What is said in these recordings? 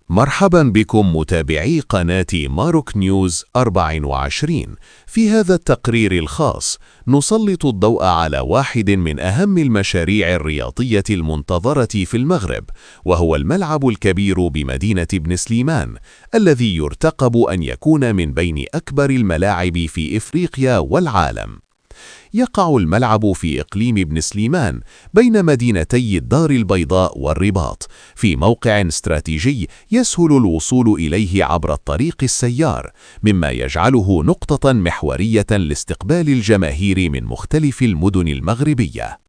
مرحبا بكم متابعي قناة ماروك نيوز 24. في هذا التقرير الخاص نسلط الضوء على واحد من أهم المشاريع الرياضية المنتظرة في المغرب، وهو الملعب الكبير بمدينة بن سليمان، الذي يرتقب أن يكون من بين أكبر الملاعب في إفريقيا والعالم. يقع الملعب في إقليم بن سليمان بين مدينتي الدار البيضاء والرباط، في موقع استراتيجي يسهل الوصول إليه عبر الطريق السيار، مما يجعله نقطة محورية لاستقبال الجماهير من مختلف المدن المغربية.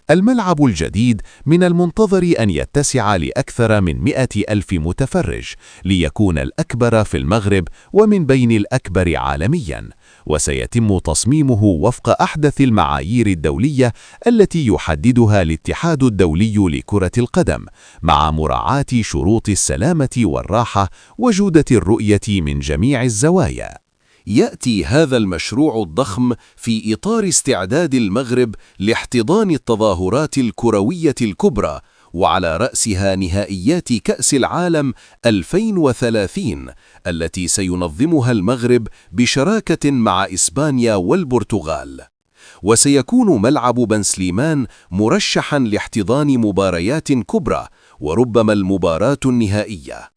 الملعب الجديد من المنتظر أن يتسع لأكثر من 100,000 متفرج، ليكون الأكبر في المغرب ومن بين الأكبر عالمياً، وسيتم تصميمه وفق أحدث المعايير الدولية التي يحددها الاتحاد الدولي لكرة القدم، مع مراعاة شروط السلامة والراحة وجودة الرؤية من جميع الزوايا. يأتي هذا المشروع الضخم في إطار استعداد المغرب لاحتضان التظاهرات الكروية الكبرى، وعلى رأسها نهائيات كأس العالم 2030 التي سينظمها المغرب بشراكة مع إسبانيا والبرتغال. وسيكون ملعب بن سليمان مرشحاً لاحتضان مباريات كبرى، وربما المباراة النهائية.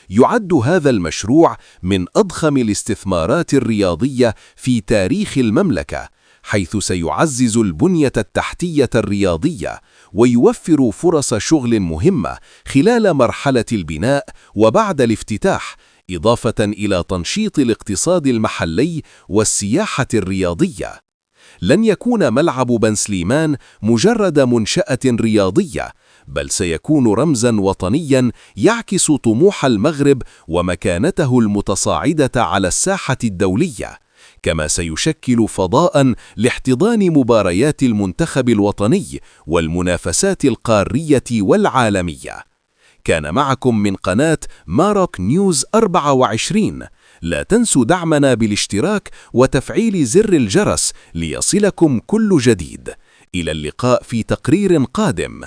يعد هذا المشروع من أضخم الاستثمارات الرياضية في تاريخ المملكة، حيث سيعزز البنية التحتية الرياضية ويوفر فرص شغل مهمة خلال مرحلة البناء وبعد الافتتاح، إضافة إلى تنشيط الاقتصاد المحلي والسياحة الرياضية. لن يكون ملعب بن سليمان مجرد منشأة رياضية، بل سيكون رمزاً وطنياً يعكس طموح المغرب ومكانته المتصاعدة على الساحة الدولية، كما سيشكل فضاءً لاحتضان مباريات المنتخب الوطني والمنافسات القارية والعالمية. كان معكم من قناة ماروك نيوز 24. لا تنسوا دعمنا بالاشتراك وتفعيل زر الجرس ليصلكم كل جديد. إلى اللقاء في تقرير قادم.